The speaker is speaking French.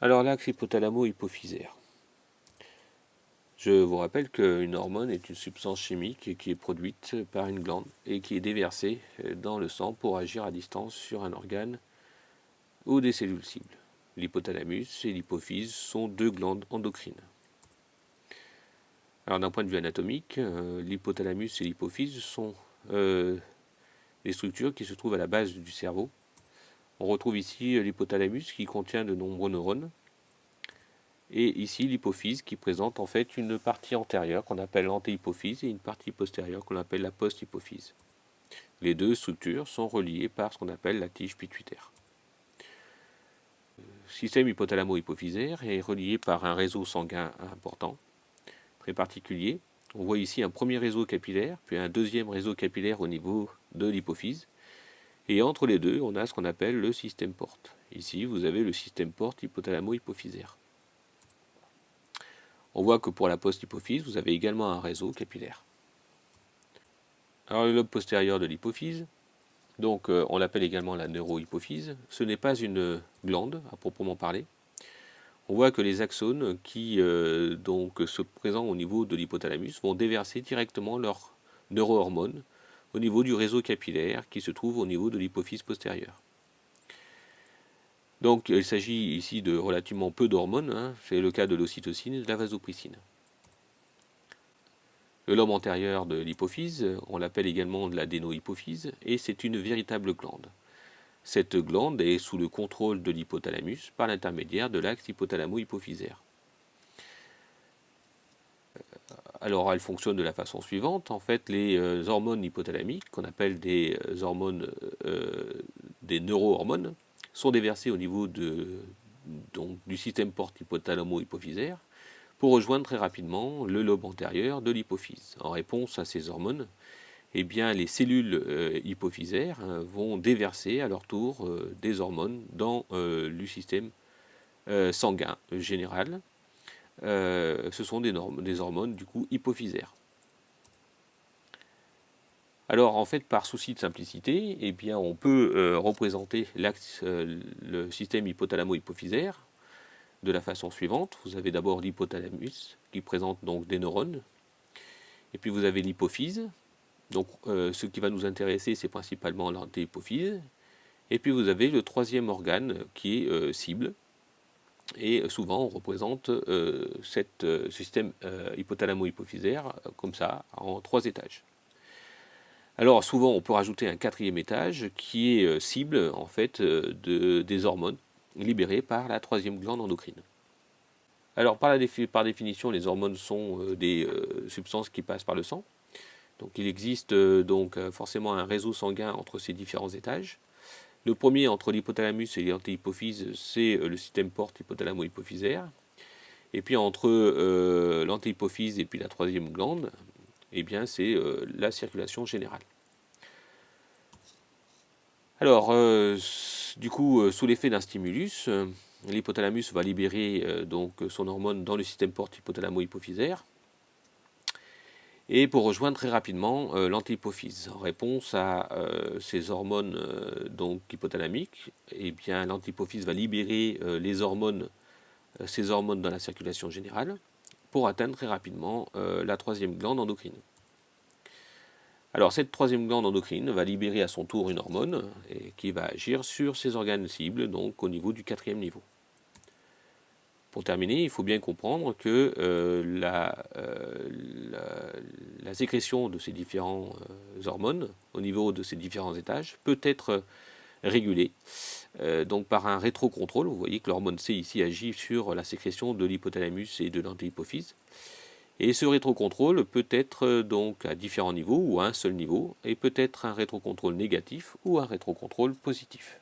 Alors l'axe hypothalamo-hypophysaire. Je vous rappelle qu'une hormone est une substance chimique qui est produite par une glande et qui est déversée dans le sang pour agir à distance sur un organe ou des cellules cibles. L'hypothalamus et l'hypophyse sont deux glandes endocrines. Alors d'un point de vue anatomique, l'hypothalamus et l'hypophyse sont des structures qui se trouvent à la base du cerveau. On retrouve ici l'hypothalamus qui contient de nombreux neurones. Et ici l'hypophyse qui présente en fait une partie antérieure qu'on appelle l'antéhypophyse et une partie postérieure qu'on appelle la posthypophyse. Les deux structures sont reliées par ce qu'on appelle la tige pituitaire. Le système hypothalamo-hypophysaire est relié par un réseau sanguin important, très particulier. On voit ici un premier réseau capillaire, puis un deuxième réseau capillaire au niveau de l'hypophyse. Et entre les deux, on a ce qu'on appelle le système porte. Ici, vous avez le système porte hypothalamo-hypophysaire. On voit que pour la posthypophyse, vous avez également un réseau capillaire. Alors le lobe postérieur de l'hypophyse, donc on l'appelle également la neurohypophyse, ce n'est pas une glande à proprement parler. On voit que les axones qui donc se présentent au niveau de l'hypothalamus vont déverser directement leurs neurohormones au niveau du réseau capillaire qui se trouve au niveau de l'hypophyse postérieure. Donc il s'agit ici de relativement peu d'hormones, c'est le cas de l'ocytocine et de la vasopressine. Le lobe antérieur de l'hypophyse, on l'appelle également de l'adénohypophyse, et c'est une véritable glande. Cette glande est sous le contrôle de l'hypothalamus par l'intermédiaire de l'axe hypothalamo-hypophysaire. Alors elle fonctionne de la façon suivante. En fait, les hormones hypothalamiques, qu'on appelle des hormones, des neurohormones, sont déversées au niveau du système porte hypothalamo-hypophysaire pour rejoindre très rapidement le lobe antérieur de l'hypophyse. En réponse à ces hormones, eh bien, les cellules hypophysaires vont déverser à leur tour des hormones dans le système sanguin général. Ce sont des hormones du coup hypophysaires. Alors en fait, par souci de simplicité, eh bien, on peut représenter le système hypothalamo-hypophysaire de la façon suivante. Vous avez d'abord l'hypothalamus qui présente donc des neurones, et puis vous avez l'hypophyse. Donc ce qui va nous intéresser, c'est principalement l'antéhypophyse. Et puis vous avez le troisième organe qui est cible. Et souvent on représente ce système hypothalamo-hypophysaire comme ça, en 3 étages. Alors souvent on peut rajouter un 4e étage qui est cible en fait des hormones libérées par la 3e glande endocrine. Alors par définition, les hormones sont des substances qui passent par le sang. Donc il existe forcément un réseau sanguin entre ces différents étages. Le premier entre l'hypothalamus et l'antéhypophyse, c'est le système porte hypothalamo-hypophysaire. Et puis entre l'antéhypophyse et puis la 3e glande, eh bien c'est la circulation générale. Alors, du coup, sous l'effet d'un stimulus, l'hypothalamus va libérer donc son hormone dans le système porte hypothalamo-hypophysaire et pour rejoindre très rapidement l'antéhypophyse. En réponse à ces hormones donc hypothalamiques, eh bien l'antéhypophyse va libérer ces hormones dans la circulation générale pour atteindre très rapidement la 3e glande endocrine. Alors cette 3e glande endocrine va libérer à son tour une hormone qui va agir sur ces organes cibles, donc au niveau du 4e niveau. Pour terminer, il faut bien comprendre que la sécrétion de ces différentes hormones au niveau de ces différents étages peut être régulée donc par un rétrocontrôle. Vous voyez que l'hormone C ici agit sur la sécrétion de l'hypothalamus et de l'antéhypophyse. Et ce rétrocontrôle peut être donc à différents niveaux ou à un seul niveau, et peut être un rétrocontrôle négatif ou un rétrocontrôle positif.